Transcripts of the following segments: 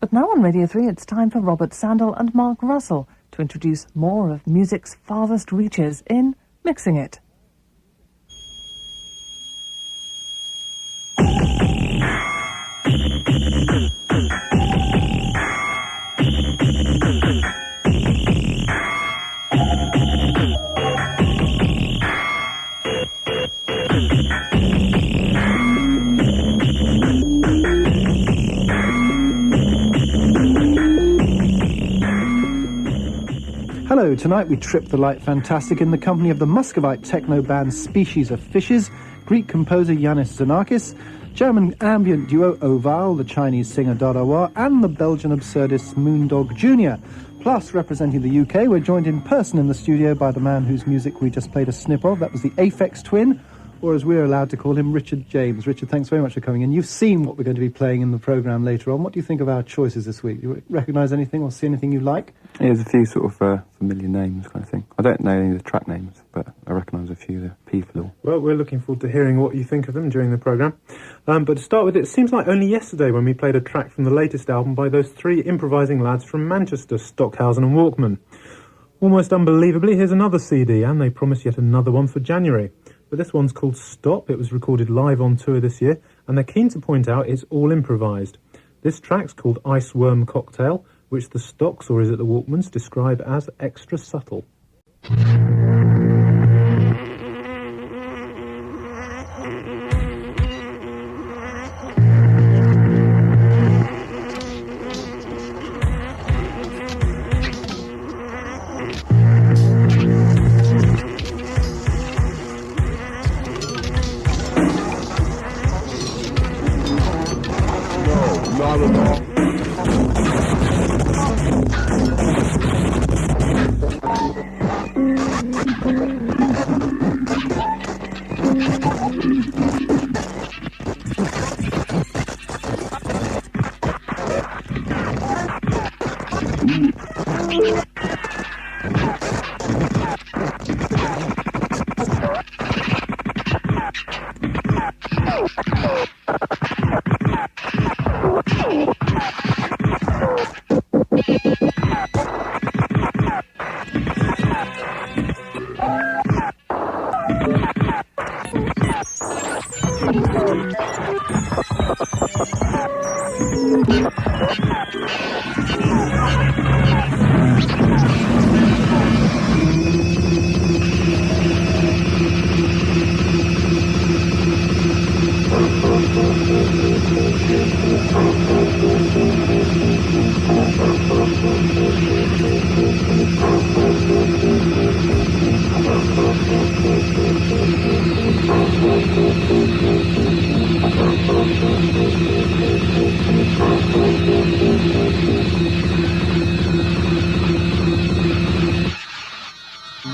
But now on Radio 3, it's time for Robert Sandel and Mark Russell to introduce more of music's farthest reaches in Mixing It. Hello, tonight we trip the light fantastic in the company of the Muscovite techno band Species of Fishes, Greek composer Iannis Xenakis, German ambient duo Oval, the Chinese singer Dadawa, and the Belgian absurdist Moondog Jr. Plus, representing the UK, we're joined in person in the studio by the man whose music we just played a snip of. That was the Aphex twin, or as we're allowed to call him, Richard James. Richard, thanks very much for coming in. You've seen what we're going to be playing in the programme later on. What do you think of our choices this week? Do you recognise anything or see anything you like? Yeah, there's a few sort of familiar names kind of thing. I don't know any of the track names, but I recognise a few of the people. Well, we're looking forward to hearing what you think of them during the programme. But to start with, it seems like only yesterday when we played a track from the latest album by those three improvising lads from Manchester, Hausen and Walkman. Almost unbelievably, here's another CD, and they promise yet another one for January. But this one's called Stop. It was recorded live on tour this year, and they're keen to point out it's all improvised. This track's called Iceworm Cocktail, which the Stocks, or is it the Walkmans, describe as extra subtle.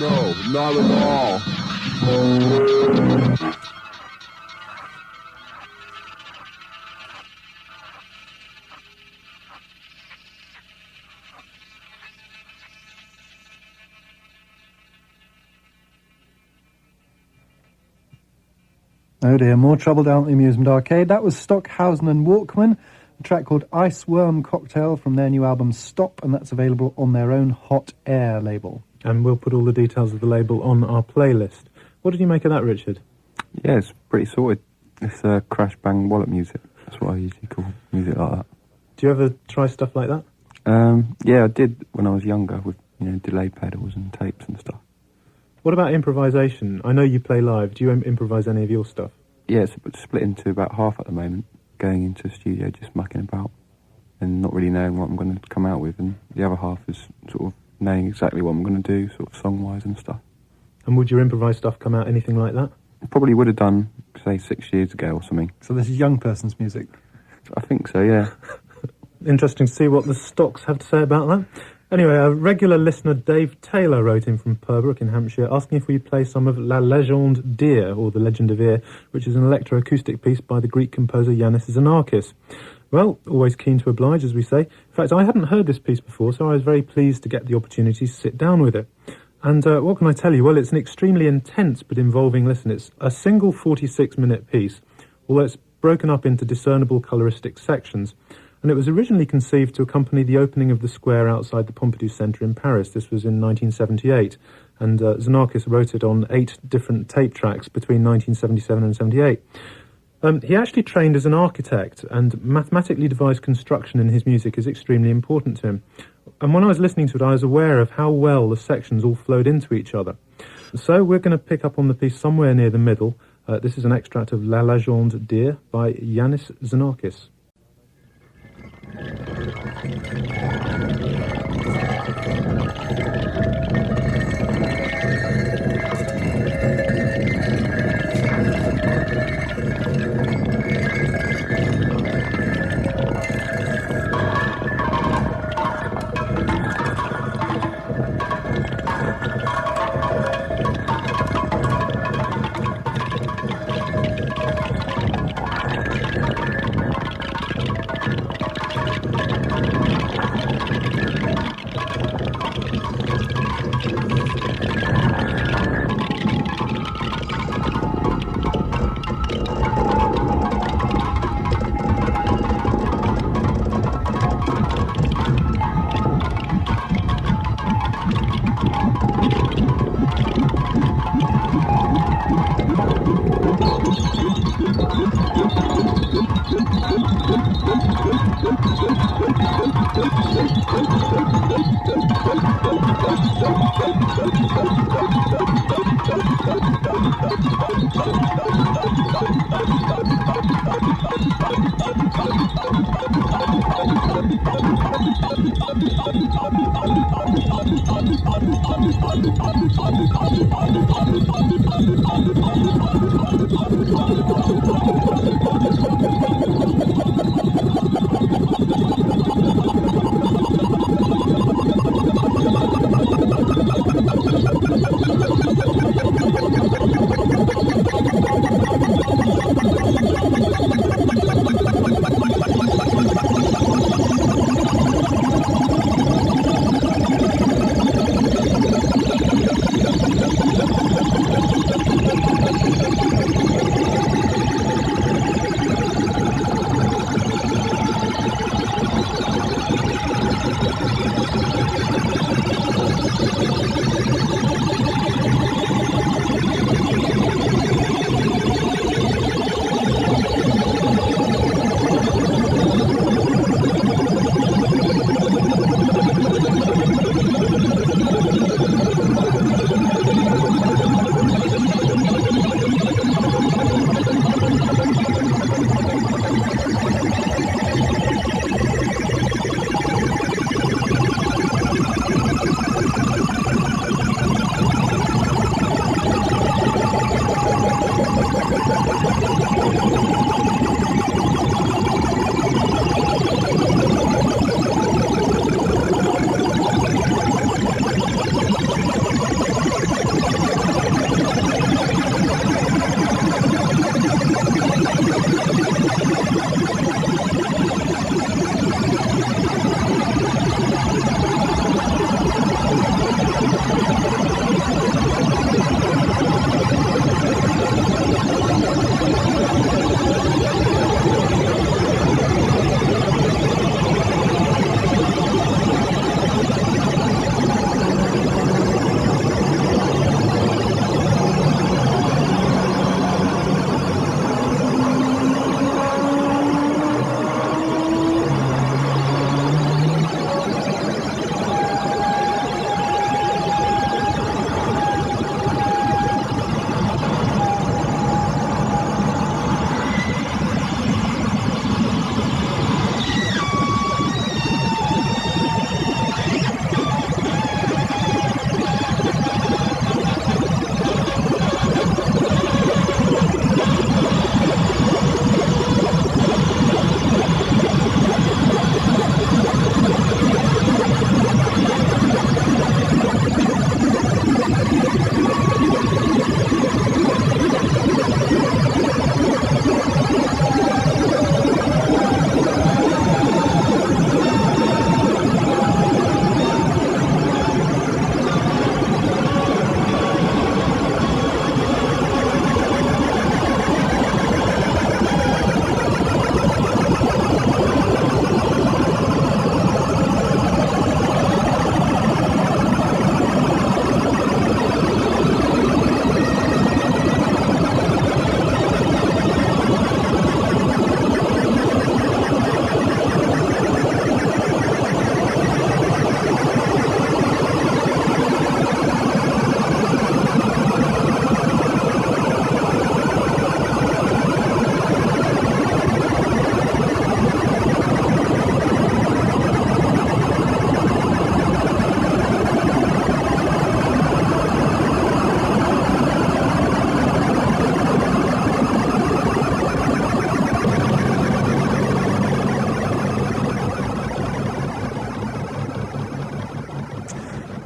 No, not at all. Oh dear, more trouble down at the amusement arcade. That was Stockhausen and Walkman, a track called Iceworm Cocktail from their new album Stop, and that's available on their own Hot Air label. And we'll put all the details of the label on our playlist. What did you make of that, Richard? Yeah, it's pretty sorted. It's crash bang wallop music. That's what I usually call music like that. Do you ever try stuff like that? Yeah, I did when I was younger with delay pedals and tapes and stuff. What about improvisation? I know you play live. Do you improvise any of your stuff? Yeah, it's split into about half at the moment, going into the studio just mucking about and not really knowing what I'm going to come out with, and the other half is sort of knowing exactly what I'm going to do, sort of song-wise and stuff. And would your improvised stuff come out anything like that? I probably would have done, say, 6 years ago or something. So this is young person's music? I think so, yeah. Interesting to see what the Stocks have to say about that. Anyway, a regular listener, Dave Taylor, wrote in from Purbrook in Hampshire asking if we'd play some of La Légende d'Ear, or The Legend of Ear, which is an electroacoustic piece by the Greek composer Iannis Xenakis. Well, always keen to oblige, as we say. In fact, I hadn't heard this piece before, so I was very pleased to get the opportunity to sit down with it. And what can I tell you? Well, it's an extremely intense but involving listen. It's a single 46-minute piece, although it's broken up into discernible coloristic sections. and it was originally conceived to accompany the opening of the square outside the Pompidou Centre in Paris. This was in 1978, and Xenakis wrote it on 8 different tape tracks between 1977 and 78. He actually trained as an architect, and mathematically devised construction in his music is extremely important to him. And when I was listening to it, I was aware of how well the sections all flowed into each other. So we're going to pick up on the piece somewhere near the middle. This is an extract of La Légende by Iannis Xenakis.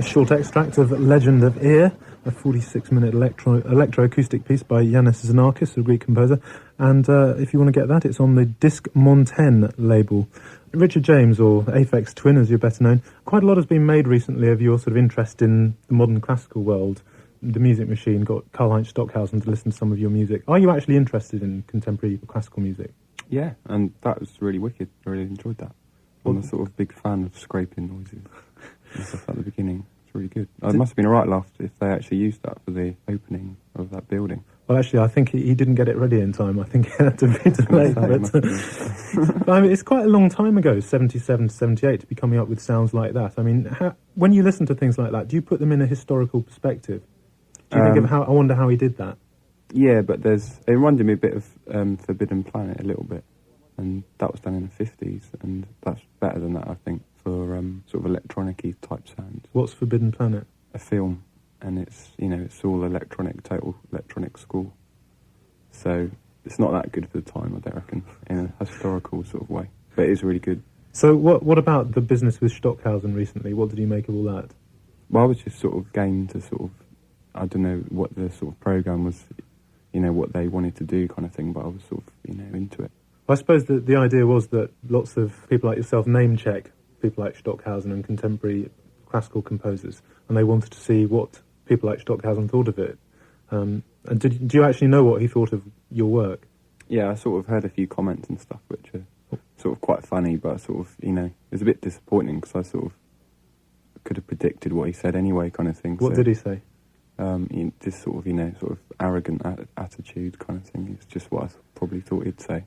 short extract of Legend of Ear, a 46-minute electroacoustic piece by Iannis Xenakis, a Greek composer. And if you want to get that, it's on the Disc Montaigne label. Richard James, or Aphex Twin as you're better known, quite a lot has been made recently of your sort of interest in the modern classical world. The Music Machine got Karl-Heinz Stockhausen to listen to some of your music. Are you actually interested in contemporary classical music? Yeah, and that was really wicked. I really enjoyed that. I'm a sort of big fan of scraping noises and stuff at the beginning. It's really good. It must have been a right laugh if they actually used that for the opening of that building. Well, actually, I think he didn't get it ready in time. I think it had to be delayed. But I mean, it's quite a long time ago, 77 to 78, to be coming up with sounds like that. I mean, when you listen to things like that, do you put them in a historical perspective? Do you think of how? I wonder how he did that. Yeah, but it reminded me a bit of Forbidden Planet a little bit, and that was done in the 50s, and that's better than that, I think, for sort of electronic-y type sounds. What's Forbidden Planet? A film, and it's all electronic, total electronic score. So it's not that good for the time, I don't reckon, in a historical sort of way, but it is really good. So what about the business with Stockhausen recently? What did you make of all that? Well, I was just sort of game to sort of, I don't know what the sort of programme was, what they wanted to do kind of thing, but I was sort of, into it. I suppose the idea was that lots of people like yourself name-check people like Stockhausen and contemporary classical composers, and they wanted to see what people like Stockhausen thought of it. And do you actually know what he thought of your work? Yeah, I sort of heard a few comments and stuff, which are sort of quite funny, but sort of, it was a bit disappointing because I sort of could have predicted what he said anyway, kind of thing. What did he say? This sort of arrogant attitude kind of thing. It's just what I probably thought he'd say.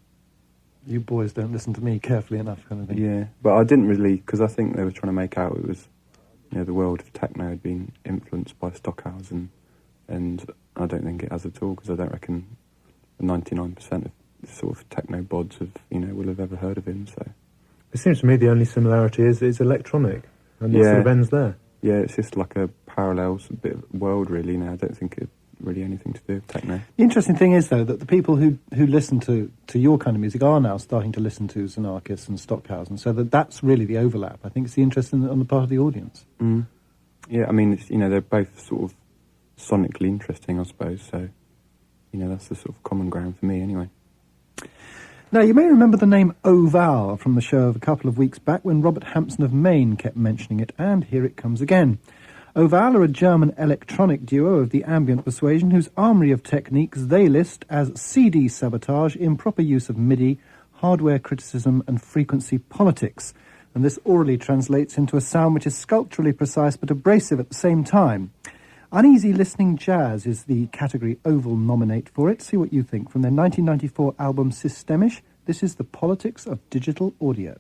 You boys don't listen to me carefully enough, kind of thing. Yeah, but I didn't really, because I think they were trying to make out it was, the world of techno had been influenced by Stockhausen, and I don't think it has at all, because I don't reckon 99% of the sort of techno bods will have ever heard of him. So it seems to me the only similarity is electronic, and it sort of ends there. Yeah, it's just like a parallel bit of world, really. Now I don't think it really anything to do with techno. The interesting thing is, though, that the people who listen to your kind of music are now starting to listen to Xenakis and Stockhausen, so that's really the overlap. I think it's the interest on the part of the audience. Mm. Yeah, I mean, they're both sort of sonically interesting, I suppose, so, that's the sort of common ground for me, anyway. Now, you may remember the name Oval from the show of a couple of weeks back when Robert Hampson of Maine kept mentioning it, and here it comes again. Oval are a German electronic duo of the ambient persuasion whose armoury of techniques they list as CD sabotage, improper use of MIDI, hardware criticism and frequency politics. And this orally translates into a sound which is sculpturally precise but abrasive at the same time. Uneasy listening jazz is the category Oval nominate for it. See what you think. From their 1994 album Systemisch, this is The Politics of Digital Audio.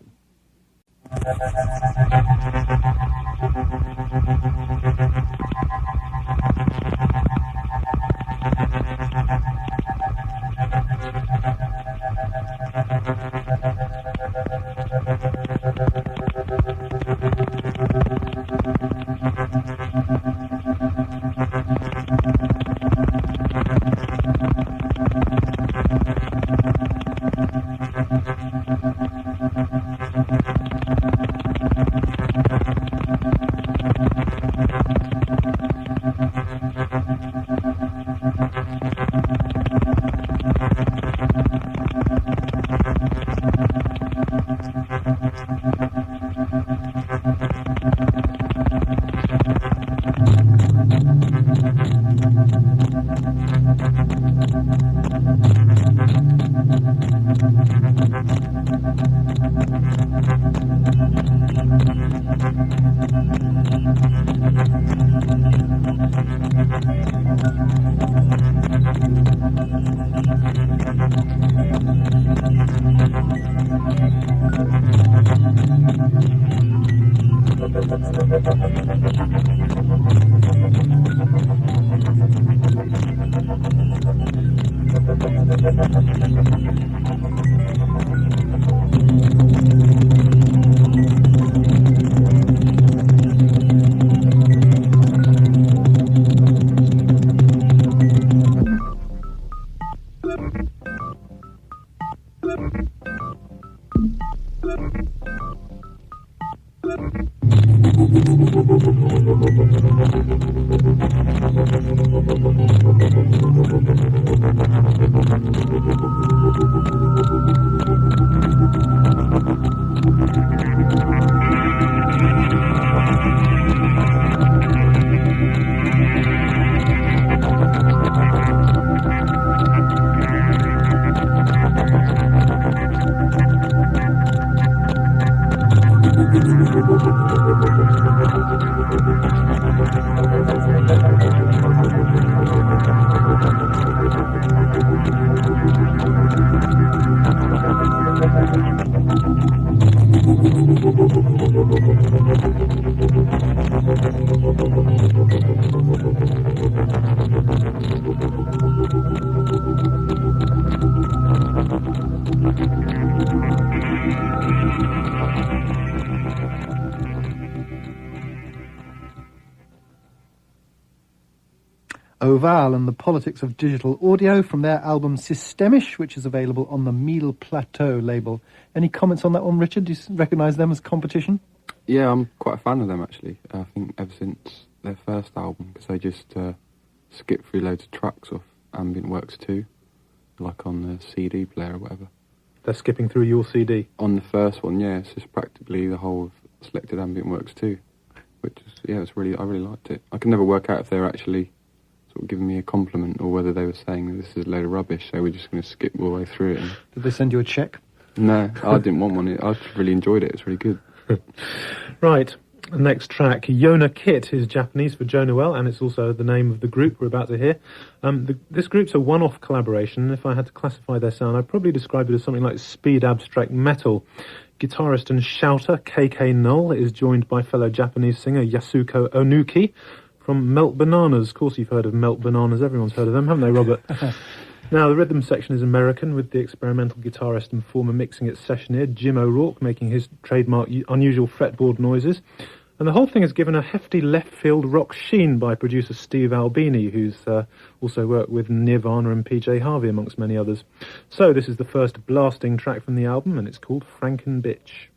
Oval and the Politics of Digital Audio from their album Systemisch, which is available on the Mille Plateau label. Any comments on that one, Richard? Do you recognise them as competition? Yeah, I'm quite a fan of them, actually. I think ever since their first album, because they just skip through loads of tracks off Ambient Works 2, like on the CD player or whatever. They're skipping through your CD? On the first one, yeah, it's just practically the whole of Selected Ambient Works 2, which is, yeah, I really liked it. I can never work out if they were actually sort of giving me a compliment or whether they were saying that this is a load of rubbish, so we're just going to skip all the way through it. And... Did they send you a cheque? No, I didn't want one. I just really enjoyed it. It's really good. Right, the next track, Yona-Kit, is Japanese for Joe Noel, and it's also the name of the group we're about to hear. This group's a one-off collaboration, and if I had to classify their sound, I'd probably describe it as something like speed abstract metal. Guitarist and shouter KK Null is joined by fellow Japanese singer Yasuko Onuki from Melt Bananas. Of course you've heard of Melt Bananas, everyone's heard of them, haven't they, Robert? Now, the rhythm section is American, with the experimental guitarist and former Mixing It sessioneer Jim O'Rourke making his trademark unusual fretboard noises. And the whole thing is given a hefty left-field rock sheen by producer Steve Albini, who's also worked with Nirvana and PJ Harvey, amongst many others. So this is the first blasting track from the album, and it's called Franken-Bitch.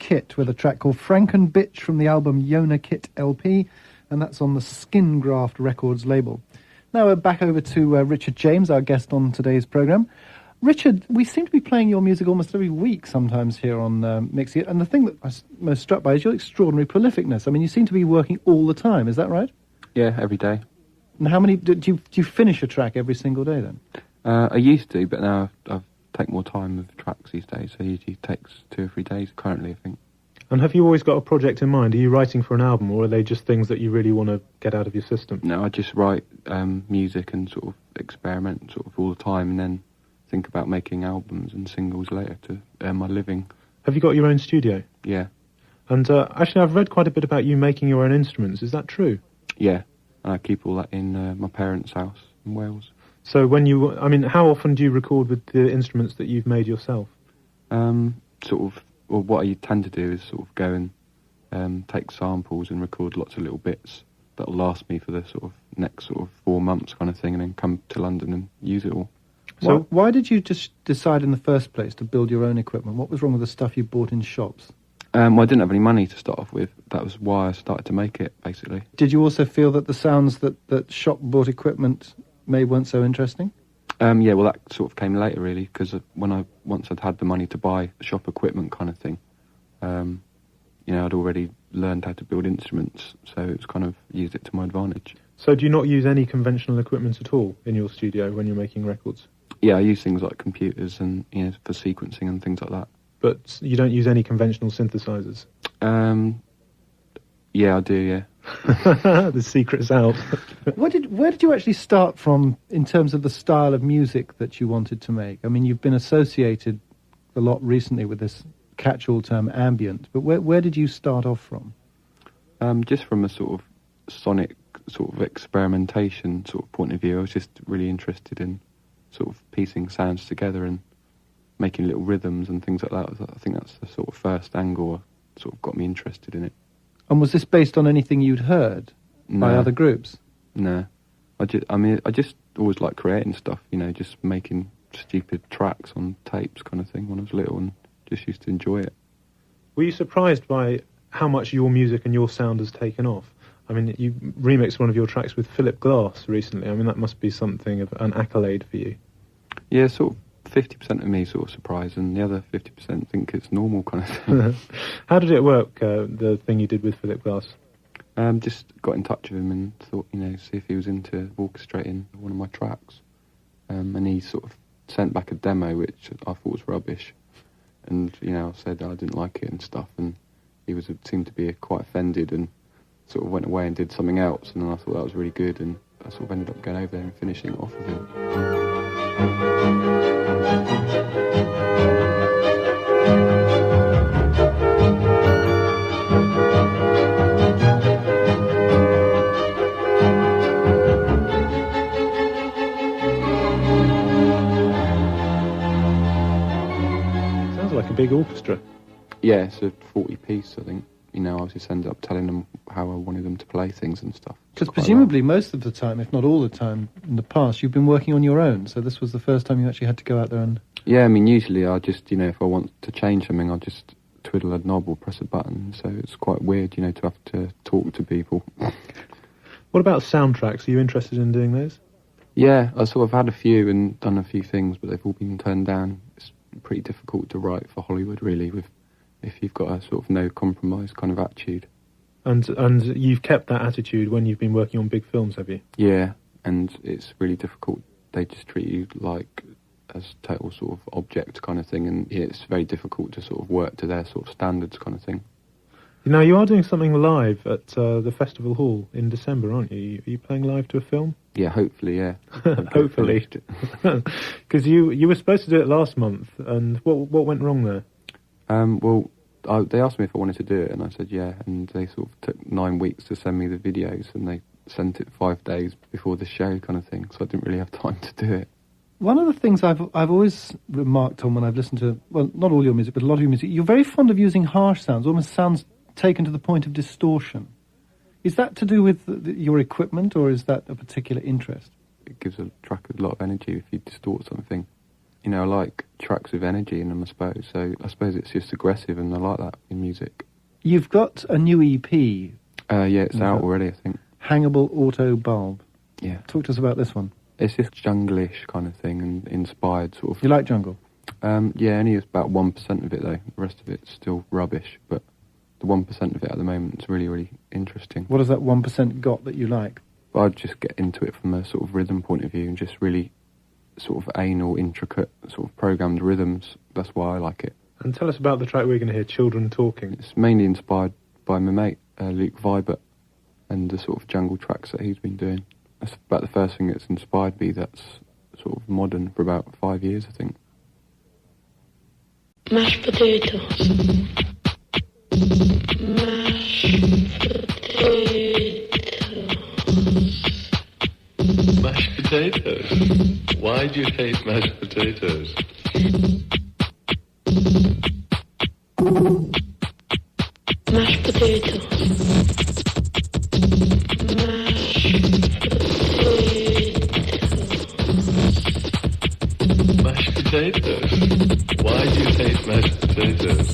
Yona-Kit with a track called Franken-Bitch from the album Yona-Kit LP, and that's on the Skin Graft Records label. Now we're back over to Richard James, our guest on today's programme. Richard, we seem to be playing your music almost every week sometimes here on Mixing It, and the thing that I was most struck by is your extraordinary prolificness. I mean, you seem to be working all the time, is that right? Yeah, every day. And how many, do you finish a track every single day then? I used to, but now I've taken more time with tracks these days, so it usually takes 2 or 3 days currently, I think. And have you always got a project in mind? Are you writing for an album, or are they just things that you really want to get out of your system? No, I just write music and sort of experiment sort of all the time, and then think about making albums and singles later to earn my living. Have you got your own studio? Yeah. And actually, I've read quite a bit about you making your own instruments. Is that true? Yeah, and I keep all that in my parents' house in Wales. So how often do you record with the instruments that you've made yourself? What I tend to do is sort of go and take samples and record lots of little bits that'll last me for the sort of next sort of 4 months kind of thing, and then come to London and use it all. So why did you just decide in the first place to build your own equipment? What was wrong with the stuff you bought in shops? I didn't have any money to start off with. That was why I started to make it, basically. Did you also feel that the sounds that shop-bought equipment made weren't so interesting? Yeah, well, that sort of came later, really, because once I'd had the money to buy shop equipment kind of thing, I'd already learned how to build instruments, so it was kind of used it to my advantage. So do you not use any conventional equipment at all in your studio when you're making records? Yeah, I use things like computers and, for sequencing and things like that. But you don't use any conventional synthesizers? Yeah, I do, yeah. The secret's out. Where did you actually start from in terms of the style of music that you wanted to make? I mean, you've been associated a lot recently with this catch-all term ambient, but where did you start off from? Just from a sort of sonic sort of experimentation sort of point of view. I was just really interested in sort of piecing sounds together and making little rhythms and things like that. I think that's the sort of first angle that sort of got me interested in it. And was this based on anything you'd heard by other groups? No. I just always liked creating stuff, just making stupid tracks on tapes kind of thing when I was little, and just used to enjoy it. Were you surprised by how much your music and your sound has taken off? I mean, you remixed one of your tracks with Philip Glass recently. I mean, that must be something of an accolade for you. Yeah, sort of 50% of me sort of surprised, and the other 50% think it's normal kind of thing. How did it work, the thing you did with Philip Glass? Just got in touch with him and thought, see if he was into orchestrating one of my tracks. And he sort of sent back a demo, which I thought was rubbish. And, I said I didn't like it and stuff, and he seemed to be quite offended and sort of went away and did something else, and then I thought that was really good, and I sort of ended up going over there and finishing it off with him. Sounds like a big orchestra. Yeah, it's a 40-piece, I think. I just ended up telling them how I wanted them to play things and stuff. Because presumably most of the time, if not all the time in the past, you've been working on your own, so this was the first time you actually had to go out there and... Yeah, usually I just, if I want to change something, I'll just twiddle a knob or press a button, so it's quite weird, to have to talk to people. What about soundtracks? Are you interested in doing those? Yeah, I sort of had a few and done a few things, but they've all been turned down. It's pretty difficult to write for Hollywood, really, if you've got a sort of no compromise kind of attitude. And you've kept that attitude when you've been working on big films, have you? Yeah, and it's really difficult. They just treat you like as total sort of object kind of thing, and it's very difficult to sort of work to their sort of standards kind of thing. Now, you are doing something live at the Festival Hall in December, aren't you? Are you playing live to a film? Yeah, hopefully, yeah. Hopefully. Because you were supposed to do it last month, and what went wrong there? They asked me if I wanted to do it, and I said yeah, and they sort of took 9 weeks to send me the videos, and they sent it 5 days before the show kind of thing, so I didn't really have time to do it. One of the things I've always remarked on when I've listened to, well, not all your music, but a lot of your music, you're very fond of using harsh sounds, almost sounds taken to the point of distortion. Is that to do with your equipment, or is that a particular interest? It gives a track a lot of energy if you distort something. you know, I like tracks with energy in them, I suppose. So I suppose it's just aggressive, and I like that in music. You've got a new EP. Yeah, it's out already, I think. Hangable Auto Bulb. Yeah. Talk to us about this one. It's just jungle-ish kind of thing, and inspired sort of... You like jungle? Yeah, only about 1% of it, though. The rest of it's still rubbish, but the 1% of it at the moment is really, really interesting. What has that 1% got that you like? I'd just get into it from a sort of rhythm point of view, and just really sort of anal, intricate, sort of programmed rhythms. That's why I like it. And tell us about the track we're going to hear, Children Talking. It's mainly inspired by my mate, Luke Vibert, and the sort of jungle tracks that he's been doing. That's about the first thing that's inspired me that's sort of modern for about 5 years, I think. Mashed potatoes. Mashed potatoes? Why do you hate mashed potatoes? Mashed potatoes. Mashed potatoes? Why do you hate mashed potatoes?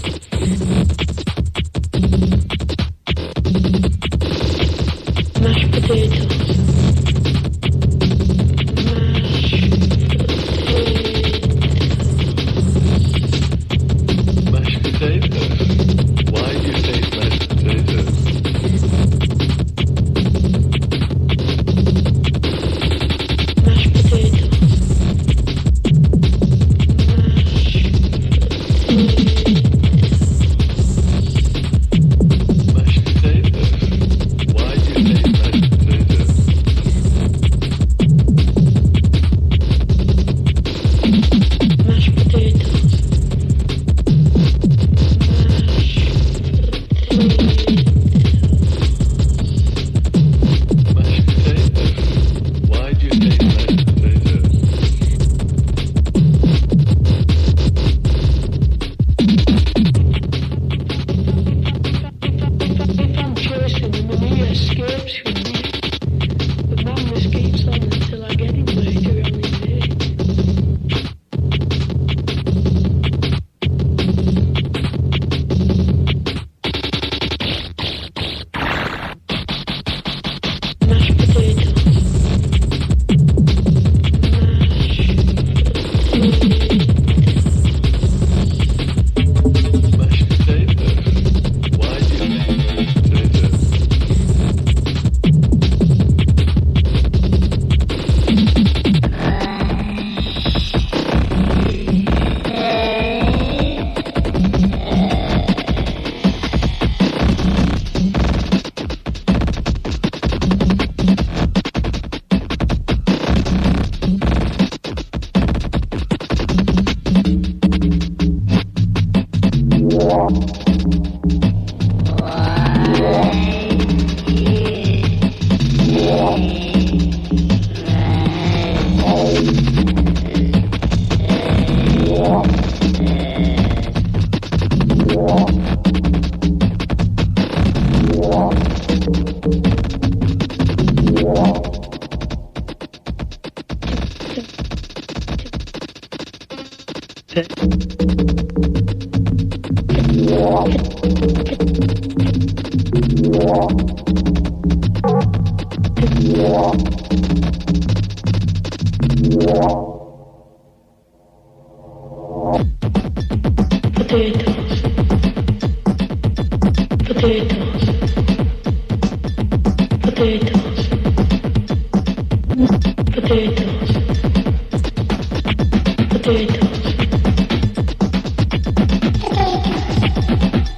Mashed potatoes. Mashed potatoes? Why do you hate mashed potatoes? Mashed potatoes. Mashed potatoes? Why do you hate mashed potatoes? Mashed potatoes. Mashed potatoes? Why do you hate mashed potatoes? If I'm chasing him and he escapes from me, the madness keeps on until I get him later on in day. Mashed potatoes. Mashed potatoes? Why do you hate mashed potatoes? Potatoes. Potatoes. Potatoes. Potatoes. Potatoes.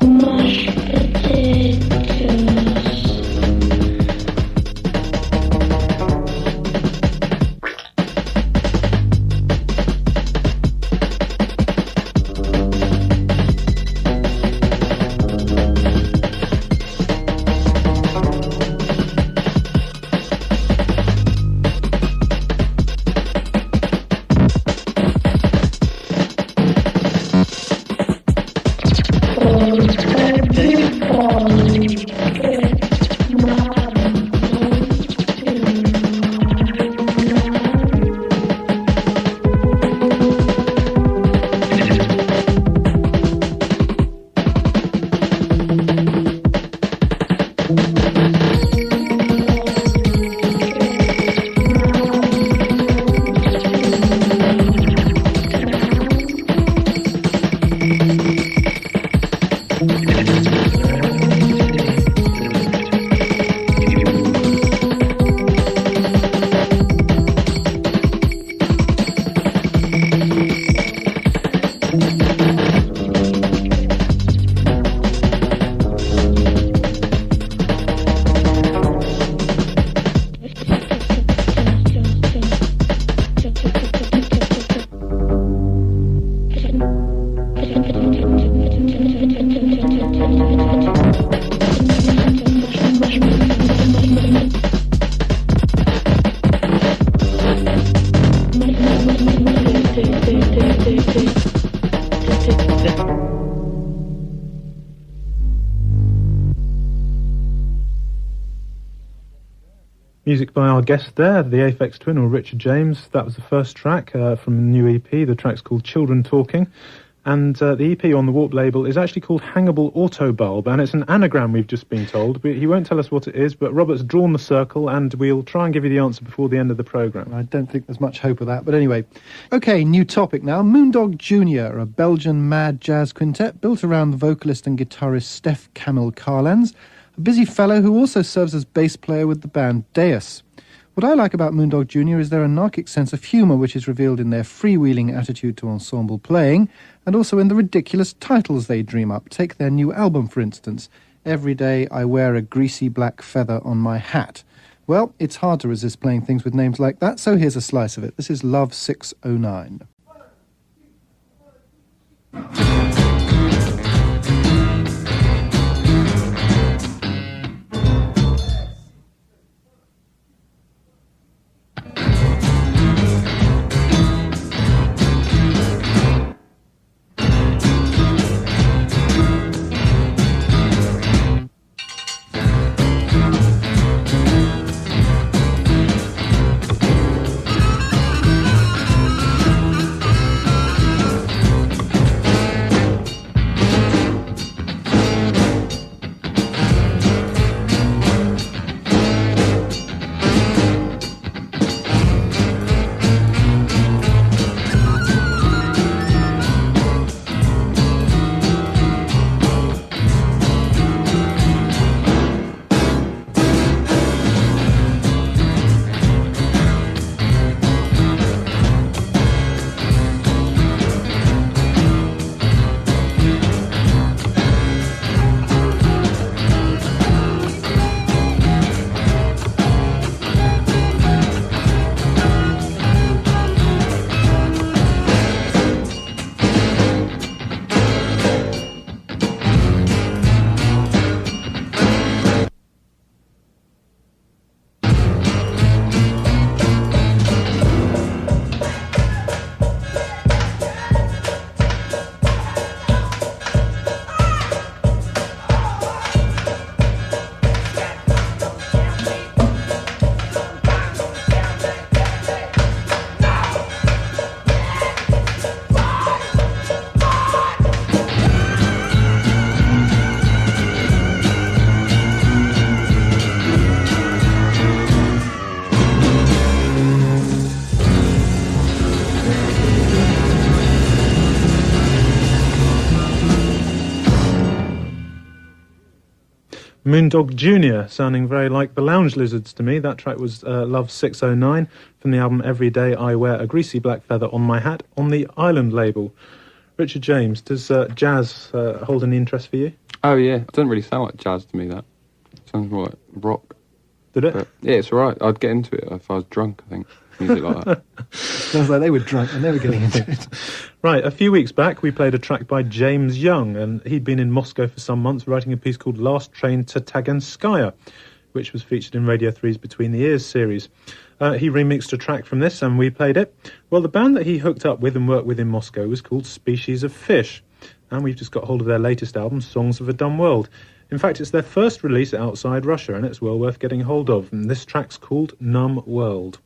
Mashed potatoes. Music by our guest there, the Aphex twin, or Richard James. That was the first track from the new EP. The track's called Children Talking. And the EP on the Warp label is actually called Hangable Autobulb, and it's an anagram, we've just been told. He won't tell us what it is, but Robert's drawn the circle, and we'll try and give you the answer before the end of the programme. I don't think there's much hope of that, but anyway. Okay, new topic now. Moondog Jr., a Belgian mad jazz quintet built around the vocalist and guitarist Stef Camille Carlens, a busy fellow who also serves as bass player with the band Deus. What I like about Moondog Jr. is their anarchic sense of humour, which is revealed in their freewheeling attitude to ensemble playing, and also in the ridiculous titles they dream up. Take their new album, for instance, Every Day I Wear a Greasy Black Feather on My Hat. Well, it's hard to resist playing things with names like that, so here's a slice of it. This is Love 609. Moondog Jr., sounding very like the Lounge Lizards to me. That track was Love 609 from the album Every Day I Wear a Greasy Black Feather on My Hat on the Island label. Richard James, does jazz hold any interest for you? Oh, yeah. It doesn't really sound like jazz to me, that. It sounds more like rock. Did it? But, yeah, it's all right. I'd get into it if I was drunk, I think. Music like that. Sounds like they were drunk and they were getting into it. Right, a few weeks back we played a track by James Young, and he'd been in Moscow for some months writing a piece called Last Train to Taganskaya, which was featured in Radio 3's Between the Ears series. He remixed a track from this and we played it. Well, the band that he hooked up with and worked with in Moscow was called Species of Fish, and we've just got hold of their latest album, Songs of a Dumb World. In fact, it's their first release outside Russia, and it's well worth getting hold of. And this track's called Numb World.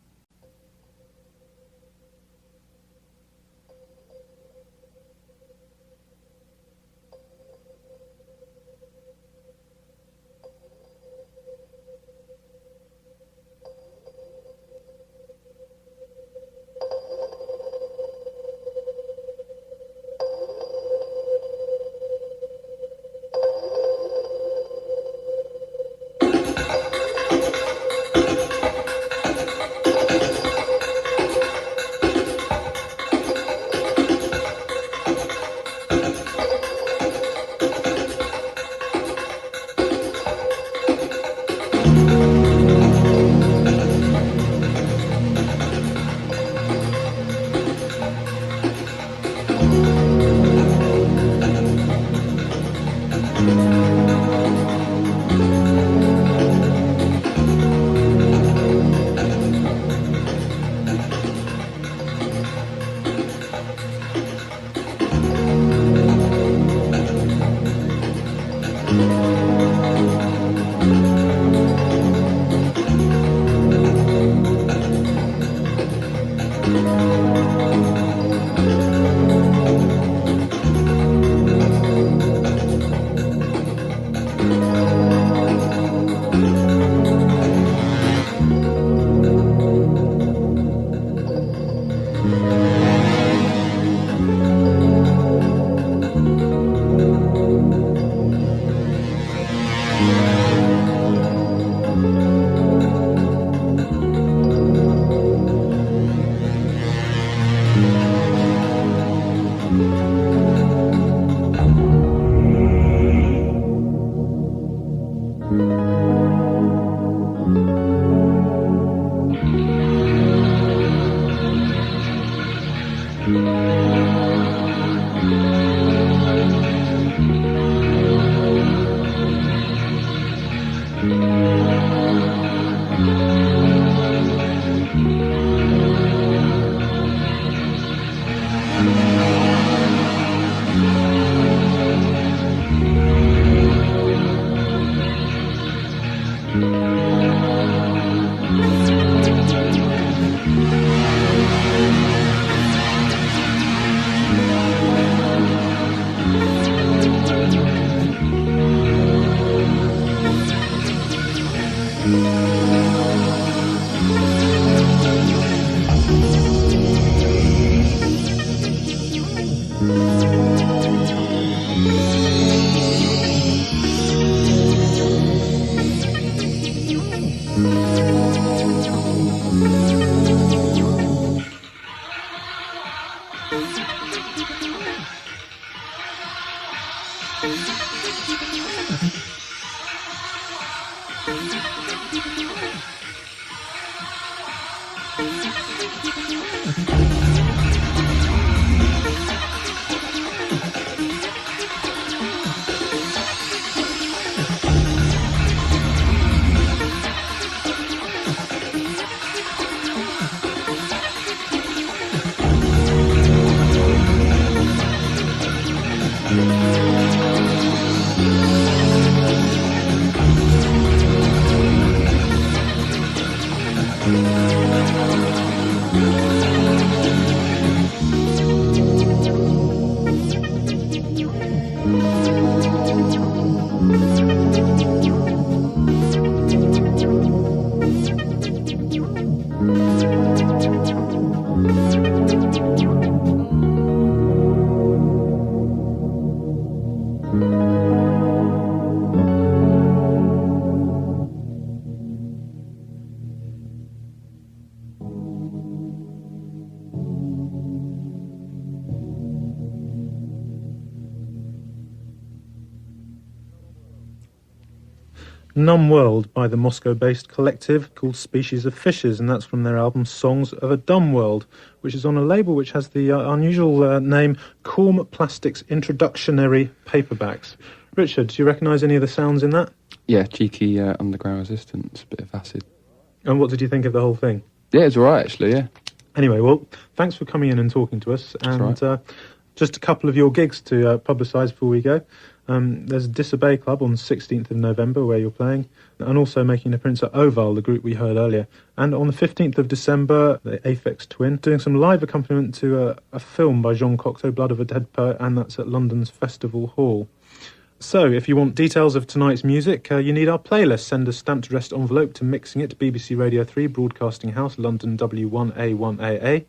Numb World by the Moscow-based collective called Species of Fishes, and that's from their album Songs of a Dumb World, which is on a label which has the unusual name Corm Plastics Introductionary Paperbacks. Richard, do you recognise any of the sounds in that? Yeah, cheeky underground resistance, bit of acid. And what did you think of the whole thing? Yeah, it's alright actually, yeah. Anyway, well, thanks for coming in and talking to us, and just a couple of your gigs to publicise before we go. There's Disobey Club on the 16th of November where you're playing, and also making an appearance at Oval, the group we heard earlier. And on the 15th of December, the Aphex Twin, doing some live accompaniment to a film by Jean Cocteau, Blood of a Dead Poet, and that's at London's Festival Hall. So, if you want details of tonight's music, you need our playlist. Send a stamped addressed envelope to Mixing It, BBC Radio 3, Broadcasting House, London W1A1AA.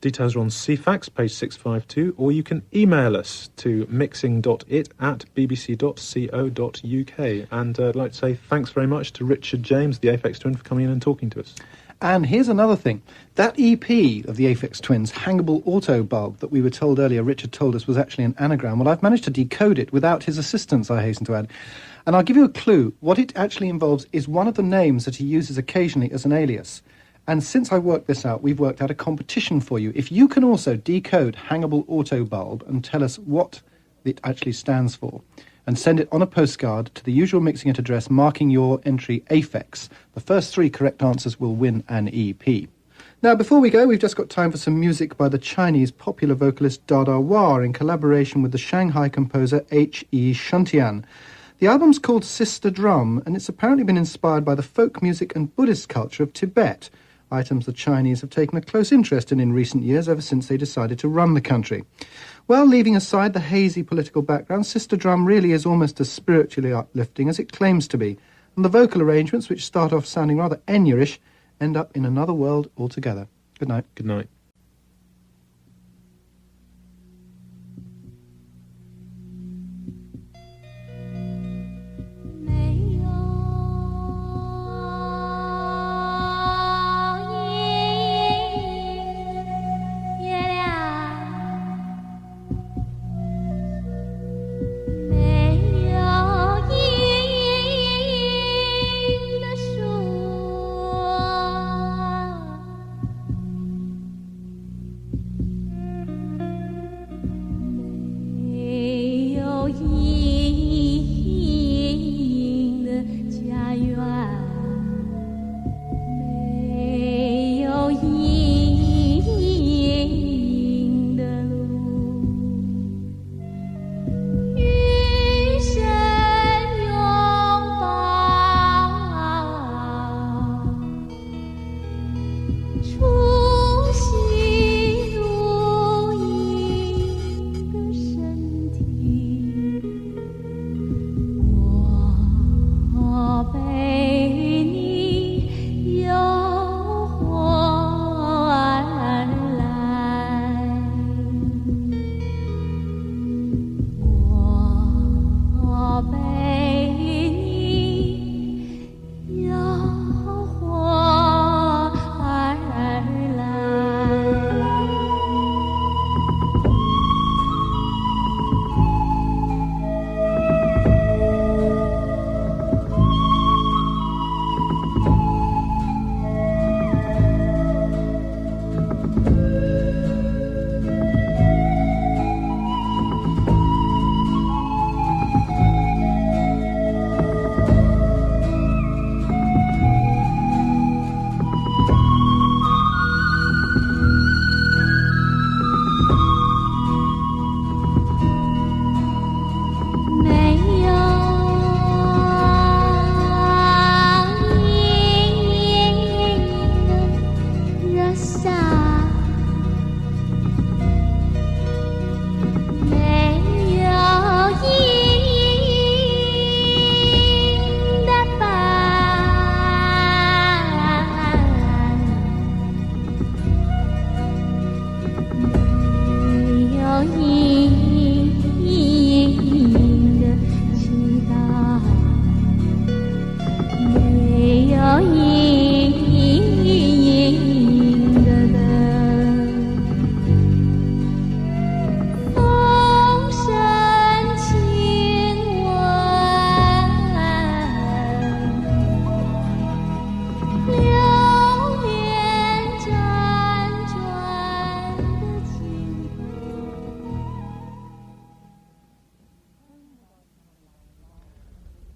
Details are on CFAX, page 652, or you can email us to mixing.it@bbc.co.uk. And I'd like to say thanks very much to Richard James, the Aphex Twin, for coming in and talking to us. And here's another thing. That EP of the Aphex Twins, Hangable Auto Bulb, that we were told earlier, Richard told us was actually an anagram. Well, I've managed to decode it without his assistance, I hasten to add. And I'll give you a clue. What it actually involves is one of the names that he uses occasionally as an alias. And since I worked this out, we've worked out a competition for you. If you can also decode Hangable Auto Bulb and tell us what it actually stands for, and send it on a postcard to the usual Mixing It address marking your entry Aphex, the first 3 correct answers will win an EP. Now, before we go, we've just got time for some music by the Chinese popular vocalist Dadawa in collaboration with the Shanghai composer H.E. Shuntian. The album's called Sister Drum, and it's apparently been inspired by the folk music and Buddhist culture of Tibet, items the Chinese have taken a close interest in recent years, ever since they decided to run the country. Well, leaving aside the hazy political background, Sister Drum really is almost as spiritually uplifting as it claims to be, and the vocal arrangements, which start off sounding rather Enya-ish, end up in another world altogether. Good night. Good night.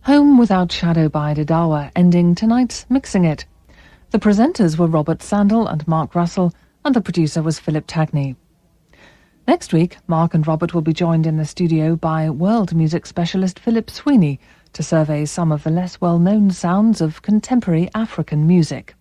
Home Without Shadow by Dadawa, ending tonight's Mixing It. The presenters were Robert Sandel and Mark Russell, and the producer was Philip Tagney. Next week, Mark and Robert will be joined in the studio by world music specialist Philip Sweeney to survey some of the less well-known sounds of contemporary African music.